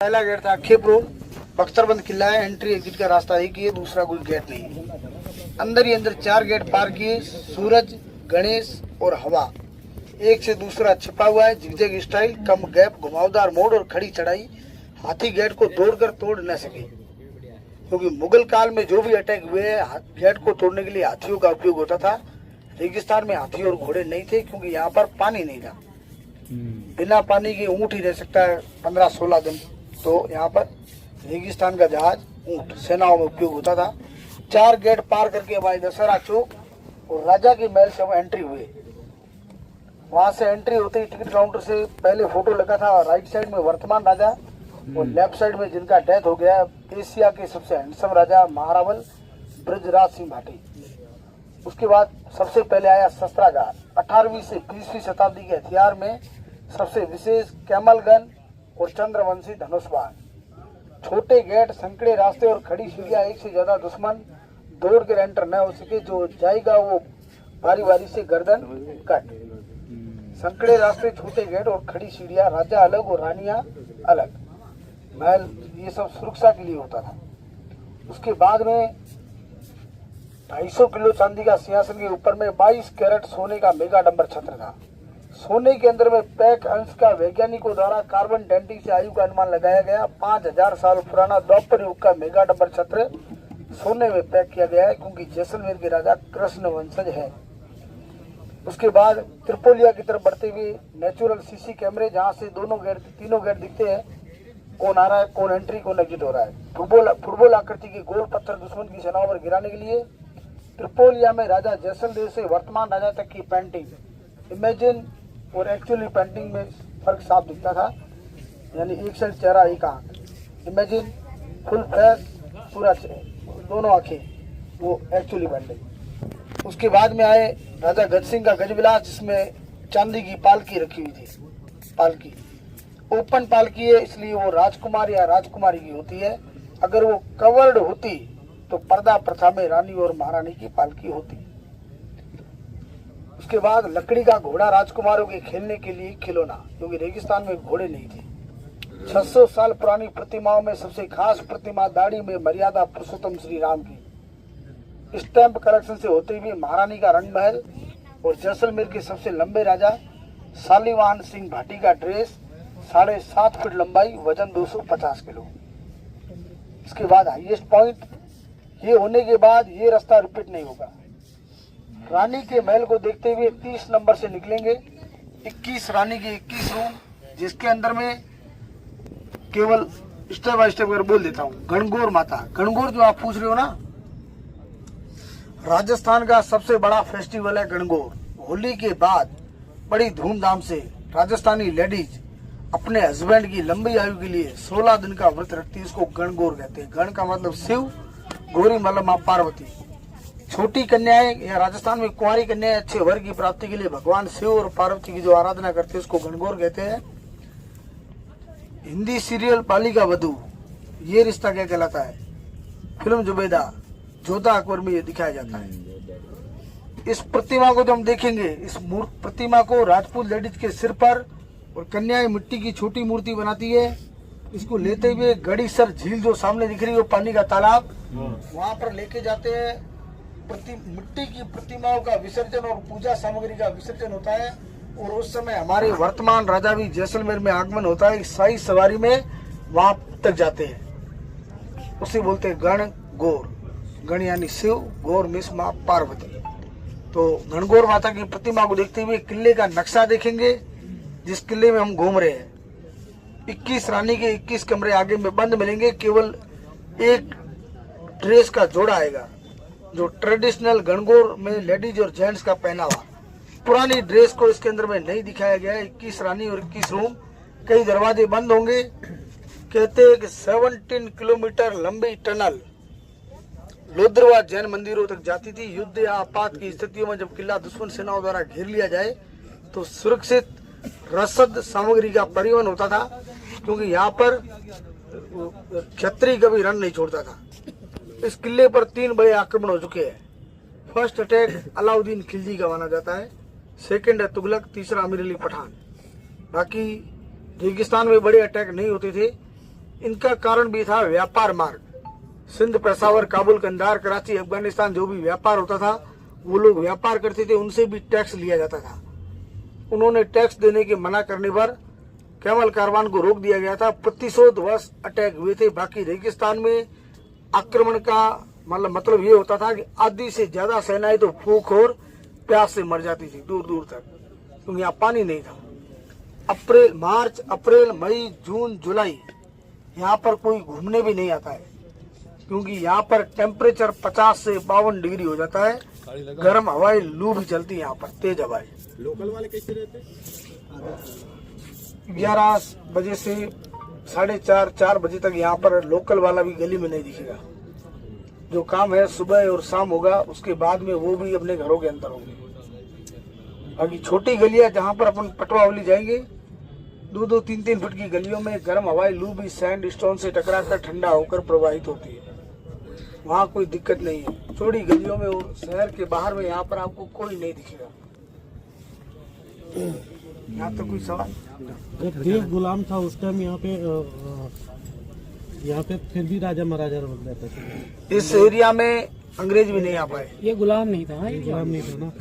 पहला गेट था खेपरो, बख्तरबंद किला है, एंट्री एग्जिट का रास्ता एक ही है, दूसरा कोई गेट नहीं है। अंदर ही अंदर 4 गेट पार किए, सूरज, गणेश और हवा। एक से दूसरा छिपा हुआ है, जिगजैग स्टाइल, कम गैप, घुमावदार मोड़ और खड़ी चढ़ाई। हाथी गेट को दौड़कर तोड़ न सके, क्योंकि मुगल काल में जो भी अटैक हुए गेट को तोड़ने के लिए हाथियों का उपयोग होता था। रेगिस्तान में हाथी और घोड़े नहीं थे, क्योंकि यहाँ पर पानी नहीं था। बिना पानी के ऊंट ही रह सकता है 15-16 दिन। तो यहाँ पर रेगिस्तान का जहाज ऊंट सेनाओं में उपयोग होता था। 4 गेट पार करके भाई दशहरा चौक और राजा के महल से एंट्री हुए। वहां से एंट्री होते ही टिकट काउंटर से पहले फोटो लगा था, राइट साइड में वर्तमान राजा और लेफ्ट साइड में जिनका डेथ हो गया, एशिया के सबसे हैंडसम राजा महारावल ब्रजराज सिंह भाटी। उसके बाद सबसे पहले आया शस्त्रागार। 18वीं से 20वीं शताब्दी के हथियार में सबसे विशेष कैमल गन और चंद्रवंशी धनुष बाण। छोटे गेट, संकड़े रास्ते और खड़ी सीढ़ियां, एक से ज्यादा दुश्मन दौड़ कर एंटर न हो सके। जो जाएगा वो बारी बारी से गर्दन कट। संकड़े रास्ते, छोटे गेट और खड़ी सीढ़ियां, राजा अलग और रानियां अलग। महल ये सब सुरक्षा के लिए होता था। उसके बाद में 250 किलो चांदी का सिंहासन के ऊपर में 22 कैरेट सोने का मेगा डंबर छत्र था। सोने के अंदर में पैक अंश का वैज्ञानिकों द्वारा कार्बन डेटिंग से आयु का अनुमान लगाया गया। 5000 साल पुराना द्वापर युग का मेगा डंबर छत्र सोने में पैक किया गया है, क्योंकि जैसलमेर के राजा कृष्ण वंशज है। उसके बाद त्रिपोलिया की तरफ बढ़ते हुए नेचुरल सीसी कैमरे, जहां से तीनों गेट दिखते हैं, कौन आ रहा है, कौन एंट्री, कौन एग्जिट हो रहा है। फुटबॉल आकृति के गोल पत्थर दुश्मन की सेनाओं पर गिराने के लिए। त्रिपोलिया में राजा जैसलमेर से वर्तमान राजा तक की पेंटिंग, इमेजिन और एक्चुअली पेंटिंग में फर्क साफ दिखता था। यानी एक साइड चेहरा, एक आंख। इमेजिन फुल फेस, पूरा दोनों आंखें, वो एक्चुअली पेंटिंग। उसके बाद में आए राजा गज सिंह का गजविलास, जिसमें चांदी की पालकी रखी हुई थी। पालकी ओपन पालकी है, इसलिए वो राजकुमार या राजकुमारी की होती है। अगर वो कवर्ड होती तो पर्दा प्रथा में रानी और महारानी की पालकी होती। उसके बाद लकड़ी का घोड़ा, राजकुमारों के खेलने के लिए खिलौना, क्योंकि रेगिस्तान में घोड़े नहीं थे। 600 साल पुरानी प्रतिमाओं में सबसे खास प्रतिमा दाढ़ी में मर्यादा पुरुषोत्तम श्री राम की। स्टैंप कलेक्शन से होते हुए महारानी का रंगमहल और जैसलमेर के सबसे लंबे राजा शालिवाहन सिंह भाटी का ड्रेस, 7.5 फीट लंबाई, वजन 250 किलो। इसके बाद हाईएस्ट पॉइंट, ये होने के बाद ये रास्ता रिपीट नहीं होगा। रानी के महल को देखते हुए 30 नंबर से निकलेंगे। 21 रानी के 21 रूम, जिसके अंदर में केवल स्टेप बाय स्टेप कर बोल देता हूँ। गणगौर माता, गणगौर जो आप पूछ रहे हो ना, राजस्थान का सबसे बड़ा फेस्टिवल है गणगौर। होली के बाद बड़ी धूमधाम से राजस्थानी लेडीज अपने हस्बैंड की लंबी आयु के लिए 16 दिन का व्रत रखती है। इसको गणगौर कहते हैं। गण का मतलब शिव, गौरी मतलब मां पार्वती। छोटी कन्याएं या राजस्थान में कुंवारी कन्याएं अच्छे वर की प्राप्ति के लिए भगवान शिव और पार्वती की जो आराधना करते हैं, उसको गणगौर कहते हैं। हिंदी सीरियल बालिका वधू, ये रिश्ता क्या कहलाता है। फिल्म जुबेदा, जोधा अकबर में ये दिखाया जाता है। इस प्रतिमा को जब हम देखेंगे, इस प्रतिमा को राजपूत लेडीज के सिर पर और कन्याएं मिट्टी की छोटी मूर्ति बनाती है। इसको लेते हुए गड़ीसर झील जो सामने दिख रही है, वो पानी का तालाब, वहां पर लेके जाते हैं। मिट्टी की प्रतिमाओं का विसर्जन और पूजा सामग्री का विसर्जन होता है। और उस समय हमारे वर्तमान राजा भी जैसलमेर में आगमन होता है। शाही सवारी में वहां तक जाते हैं, उसे बोलते हैं गण गौर। गण यानी शिव, गौर मिस मां पार्वती। तो गणगौर माता की प्रतिमा को देखते हुए किले का नक्शा देखेंगे, जिस किले में हम घूम रहे हैं। 21 रानी के 21 कमरे आगे में बंद मिलेंगे। केवल एक ड्रेस का जोड़ा आएगा, जो ट्रेडिशनल गणगौर में लेडीज और जेंट्स का पहनावा। पुरानी ड्रेस को इसके अंदर में नहीं दिखाया गया है। 21 रानी और 21 रूम, कई दरवाजे बंद होंगे। कहते हैं कि 17 किलोमीटर लंबी टनल लोद्रवा जैन मंदिरों तक जाती थी। युद्ध या आपात की स्थितियों में जब किला दुश्मन सेनाओं द्वारा घेर लिया जाए तो सुरक्षित रसद सामग्री का परिवहन होता था, क्योंकि यहाँ पर क्षत्रिय कभी रण नहीं छोड़ता था। इस किले पर 3 बड़े आक्रमण हो चुके हैं। फर्स्ट अटैक अलाउद्दीन खिलजी का माना जाता है, सेकंड है तुगलक, तीसरा अमीर अली पठान। बाकी रेगिस्तान में बड़े अटैक नहीं होते थे। इनका कारण भी था व्यापार मार्ग। सिंध, पेशावर, काबुल, कंधार, कराची, अफगानिस्तान जो भी व्यापार होता था वो लोग व्यापार करते थे, उनसे भी टैक्स लिया जाता था। उन्होंने टैक्स देने के मना करने पर कैमल कारवान को रोक दिया गया था। प्रतिशोधवश अटैक हुए थे। बाकी रेगिस्तान में आक्रमण का मतलब ये होता था कि आधी से ज्यादा सेनाएं तो भूख और प्यास से मर जाती थी दूर दूर तक, क्योंकि यहाँ पानी नहीं था। मार्च, अप्रैल, मई, जून, जुलाई यहाँ पर कोई घूमने भी नहीं आता है, क्योंकि यहाँ पर टेम्परेचर 50 से 52 डिग्री हो जाता है। गर्म हवाएं, लू भी चलती है यहाँ पर, तेज हवाएं। लोकल वाले कैसे रहते? 11 बजे से 4:30 बजे तक यहाँ पर लोकल वाला भी गली में नहीं दिखेगा। जो काम है सुबह और शाम होगा, उसके बाद में वो भी अपने घरों के अंदर होंगे। बाकी छोटी गलियां जहाँ पर अपन पटवावली जाएंगे, 2-2, 3-3 फुट की गलियों में गर्म हवाएं, लू भी सैंड स्टोन से टकराकर ठंडा होकर प्रवाहित होती है। वहाँ कोई दिक्कत नहीं है। चौड़ी गलियों में और शहर के बाहर में यहाँ पर आपको कोई नहीं दिखेगा। यहाँ तो कोई सवाल? जब देव गुलाम था उस टाइम यहाँ पे फिर भी राजा महाराजा लोग रहते थे। इस एरिया में अंग्रेज भी नहीं आ पाए। ये गुलाम नहीं था। ये गुलाम नहीं था ना।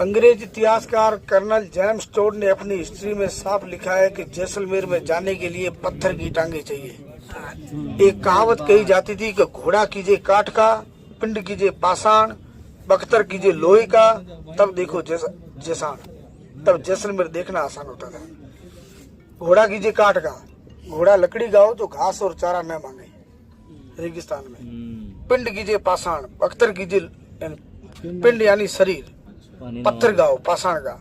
अंग्रेज इतिहासकार कर्नल जेम्स टोड ने अपनी हिस्ट्री में साफ लिखा है कि जैसलमेर में जाने के लिए पत्थर की टांगे चाहिए। एक कहावत कही जाती थी कि घोड़ा कीजिए काठ का, पिंड कीजिए पाषाण, बख्तर कीजिए लोहे का, तब देखो जैसाण। तब जैसलमेर देखना आसान होता था। घोड़ा कीजिए काठ का, घोड़ा लकड़ी का हो जो घास और चारा न मांगे रेगिस्तान में। पिंड कीजिए पाषाण, बख्तर कीजिए, पिंड यानी शरीर, पत्थर का हो, पाषाण का,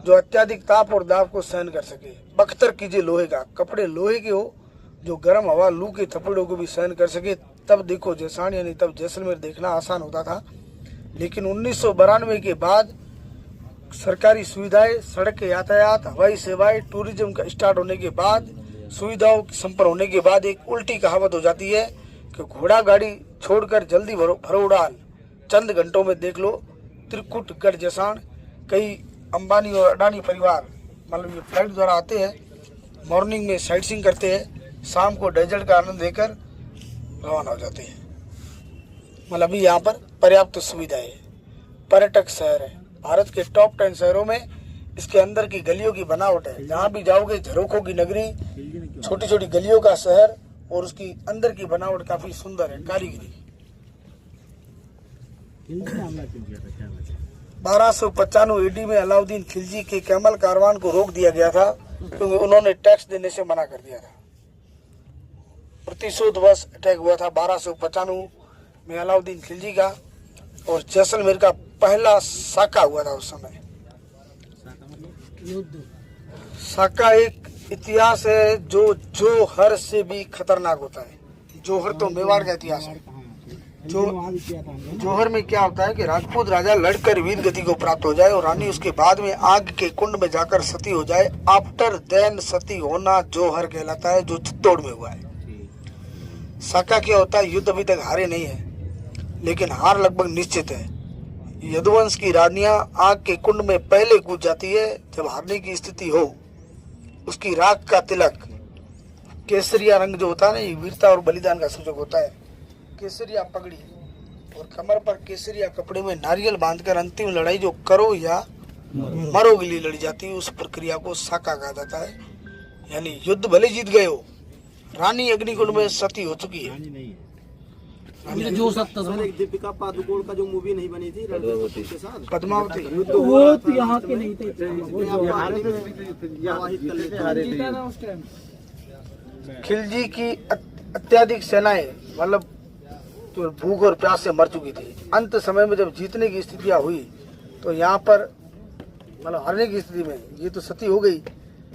जो अत्याधिक ताप और दाब को सहन कर सके। बख्तर कीजिए लोहे का, कपड़े लोहे के हो जो गर्म हवा, लू के थपड़ों को भी सहन कर सके। तब देखो जैसाण, यानी तब जैसलमेर देखना आसान होता था। लेकिन 1992 के बाद सरकारी सुविधाएं, सड़क के यातायात, हवाई सेवाएं, टूरिज्म का स्टार्ट होने के बाद, सुविधाओं संपन्न होने के बाद एक उल्टी कहावत हो जाती है कि घोड़ा गाड़ी छोड़कर जल्दी भरो उड़ान, चंद घंटों में देख लो त्रिकुट गढ़ जैसाण। कई अंबानी और अडानी परिवार ये फ्लाइट द्वारा आते हैं, मॉर्निंग में साइट सीइंग करते हैं, शाम को डेजर्ट का आनंद लेकर रवाना हो जाते हैं। अभी यहाँ पर पर्याप्त सुविधाएं है, पर्यटक शहर है। भारत के टॉप 10 शहरों में इसके अंदर की गलियों की बनावट है। जहाँ भी जाओगे झरोखों की नगरी, छोटी छोटी गलियों का शहर, और उसकी अंदर की बनावट काफी सुंदर है, कारीगरी। 1295 AD में अलाउद्दीन खिलजी के कैमल कारवान को रोक दिया गया था, क्योंकि उन्होंने टैक्स देने से मना कर दिया था। प्रतिशोधवश अटैक हुआ था 1295 में अलाउद्दीन खिलजी का, और जैसलमेर का पहला साका हुआ था उस समय। साका एक इतिहास है जो जोहर से भी खतरनाक होता है। जोहर तो मेवाड़ का इतिहास है। जोहर में क्या होता है कि राजपूत राजा लड़कर वीर गति को प्राप्त हो जाए और रानी उसके बाद में आग के कुंड में जाकर सती हो जाए। आफ्टर देन सती होना जोहर कहलाता है, जो चित्तौड़ में हुआ है। साका क्या होता है? युद्ध अभी तक हारे नहीं है, लेकिन हार लगभग निश्चित है। यदुवंश की रानियां आग के कुंड में पहले कूद जाती है जब हारने की स्थिति हो। उसकी राख का तिलक, केसरिया रंग जो होता है ना, ये वीरता और बलिदान का सूचक होता है। केसरिया पगड़ी और कमर पर केसरिया कपड़े में नारियल बांधकर अंतिम लड़ाई जो करो या मरो के लिए लड़ी जाती है, उस प्रक्रिया को साका कहा जाता है। यानी युद्ध भले जीत गए हो, रानी अग्निकुंड में सती हो चुकी है। जो सकता था दीपिका पादुकोण का जो मूवी नहीं बनी थी रणबीर के साथ, पद्मावती, वो तो यहाँ के नहीं थे। खिलजी की अत्याधिक सेनाएं तो भूख और प्यास से मर चुकी थी। अंत समय में जब जीतने की स्थितियां हुई तो यहाँ पर हारने की स्थिति में ये तो सती हो गई,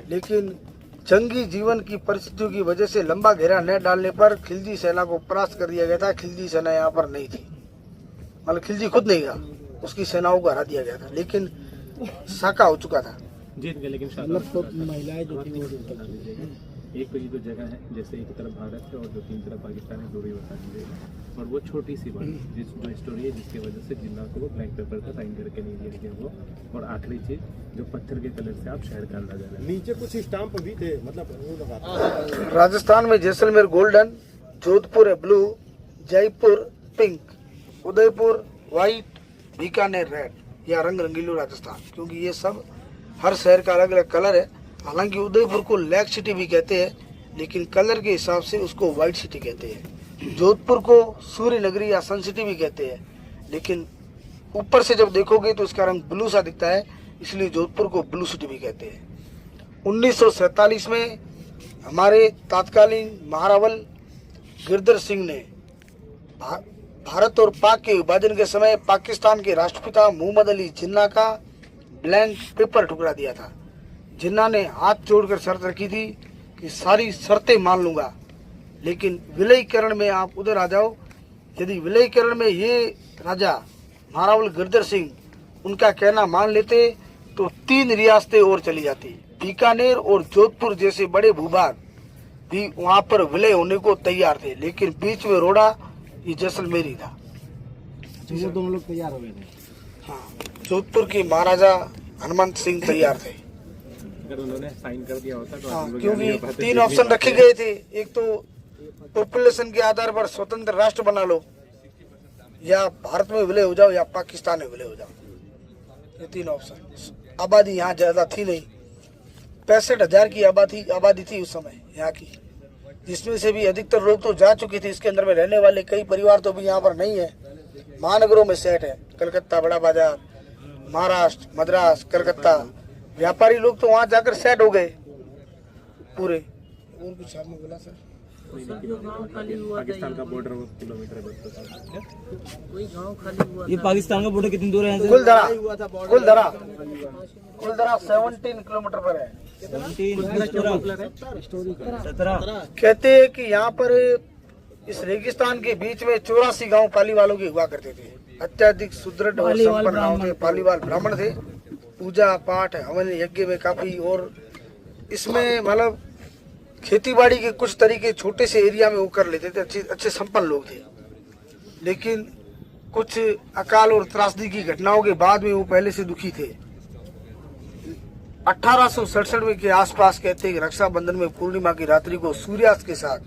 लेकिन जंगी जीवन की परिस्थितियों की वजह से लंबा घेरा न डालने पर खिलजी सेना को परास्त कर दिया गया था। खिलजी सेना यहाँ पर नहीं थी, खिलजी खुद नहीं था, उसकी सेनाओं को हरा दिया गया था, लेकिन साका हो चुका था, जीत गए। लेकिन महिलाएं जो थी एक तो ये जो जगह है, जैसे एक तरफ भारत है और जो तीन तरफ पाकिस्तान है, दूरी बता दीजिएगा। और वो छोटी सी बात जिस जो स्टोरी है जिसकी वजह से जिन्ना को वो ब्लैंक पेपर पर साइन करके नहीं दिया गया वो। और आखिरी चीज जो पत्थर के कलर से आप शहर का अंदाजा लगाएं। नीचे कुछ स्टाम्प भी थे, मतलब वो लगा राजस्थान में जैसलमेर गोल्डन, जोधपुर है blue, Jaipur pink, Udaipur white, Bikaner red. या रंग रंगीलो राजस्थान, क्योंकि ये सब हर शहर का अलग अलग कलर है। हालांकि उदयपुर को लेक सिटी भी कहते हैं, लेकिन कलर के हिसाब से उसको व्हाइट सिटी कहते हैं। जोधपुर को सूर्य नगरी या सन सिटी भी कहते हैं, लेकिन ऊपर से जब देखोगे तो इसका रंग ब्लू सा दिखता है, इसलिए जोधपुर को ब्लू सिटी भी कहते हैं। 1947 में हमारे तत्कालीन महारावल गिरधर सिंह ने भारत और पाक के विभाजन के समय पाकिस्तान के राष्ट्रपिता मोहम्मद अली जिन्ना का ब्लैंक पेपर ठुकरा दिया था। जिन्ना ने हाथ जोड़कर शर्त रखी थी कि सारी शर्तें मान लूंगा, लेकिन विलयीकरण में आप उधर आ जाओ। यदि विलयीकरण में ये राजा महारावल गिरधर सिंह उनका कहना मान लेते तो 3 रियासतें और चली जाती। बीकानेर और जोधपुर जैसे बड़े भूभाग भी वहां पर विलय होने को तैयार थे, लेकिन बीच में रोड़ा ये जैसलमेर ही था। वो दोनों लोग तैयार हो गए थे। हाँ, जोधपुर के महाराजा हनुमंत सिंह तैयार थे। अगर उन्होंने साइन कर दिया होता तो हाँ, हम लोग क्योंकि यहाँ नहीं 3 ऑप्शन रखे गए थे। एक तो पॉपुलेशन के आधार पर स्वतंत्र राष्ट्र बना लो, या भारत में विलय हो जाओ, या पाकिस्तान में विलय हो जाओ। ये 3 ऑप्शन। आबादी यहाँ ज्यादा थी नहीं, 65,000 की आबादी थी उस समय यहाँ की, जिसमें से भी अधिकतर लोग तो जा चुके थे। इसके अंदर में रहने वाले कई परिवार तो भी यहाँ पर नहीं है। महानगरों में सेट है, कलकत्ता, बड़ा बाजार, महाराष्ट्र, मद्रास, कलकत्ता। व्यापारी लोग तो वहाँ जाकर सेट हो गए पूरे। और कुछ आपने बोला सर? पाकिस्तान का बॉर्डर किलोमीटर है। कोई गांव खाली हुआ ये पाकिस्तान का बॉर्डर कितनी दूर है यहाँ से? कुलधरा 17 किलोमीटर पर है। 17 कहते हैं कि यहाँ पर इस रेगिस्तान के बीच में 84 गांव पालीवालों के हुआ करते थे। अत्यधिक सुदृढ़ और संपन्न गांव थे। पालीवाल ब्राह्मण थे। पूजा पाठ हवन यज्ञ में काफी, और इसमें मतलब खेतीबाड़ी के कुछ तरीके छोटे से एरिया में वो कर लेते थे। अच्छे संपन्न लोग थे, लेकिन कुछ अकाल और त्रासदी की घटनाओं के बाद में वो पहले से दुखी थे। 1867 में के आसपास कहते हैं कि रक्षाबंधन में पूर्णिमा की रात्रि को सूर्यास्त के साथ,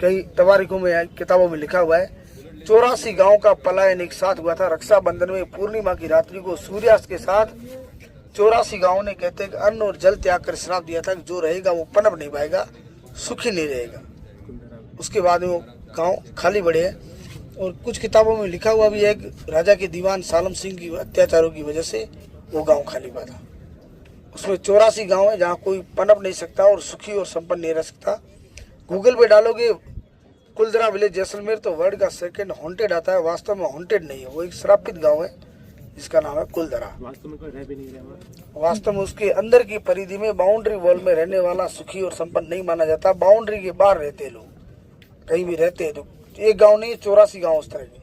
कई तवारीखों में किताबों में लिखा हुआ है, 84 गांव का पलायन एक साथ हुआ था। रक्षाबंधन में पूर्णिमा की रात्रि को सूर्यास्त के साथ 84 गांवों ने कहते हैं कि अन्न और जल त्याग कर श्राप दिया था कि जो रहेगा वो पनप नहीं पाएगा, सुखी नहीं रहेगा। उसके बाद में वो गांव खाली पड़े हैं। और कुछ किताबों में लिखा हुआ भी है कि राजा के दीवान सालम सिंह की अत्याचारों की वजह से वो गांव खाली पड़ा था। उसमें 84 गांव है जहाँ कोई पनप नहीं सकता और सुखी और संपन्न नहीं रह सकता। गूगल पे डालोगे कुलधरा विलेज जैसलमेर तो वर्ल्ड का 2nd हॉन्टेड आता है। वास्तव में हॉन्टेड नहीं है, वो एक श्रापित गांव है जिसका नाम है कुलधरा। वास्तव में कोई रह भी नहीं रहा। वास्तव में उसके अंदर की परिधि में बाउंड्री वॉल में रहने वाला सुखी और संपन्न नहीं माना जाता। बाउंड्री के बाहर रहते लोग, कहीं भी रहते हैं तो एक गांव नहीं, 84 गांव उस तरह के।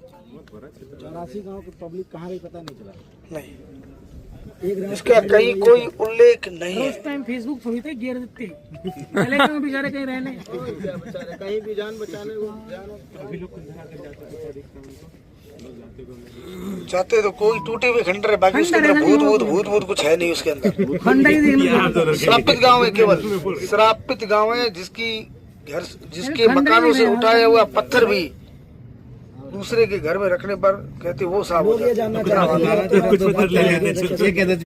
84 गांव की पब्लिक कहाँ रही पता नहीं चला। नहीं, इसका कहीं कोई उल्लेख नहीं है। उस टाइम फेसबुक थोड़ी थे, गिर देते चले गए बेचारे कहीं रहने। कहीं भी जान बचाने को चाहते तो कोई टूटे हुए खंडर है, बाकी उसके अंदर भूत कुछ है नहीं उसके अंदर। खंडर ही देखना। श्रापित गांव है, केवल श्रापित गांव है जिसके मकानों से उठाया हुआ पत्थर भी दूसरे के घर में रखने पर कहते वो साफ हो जाता है।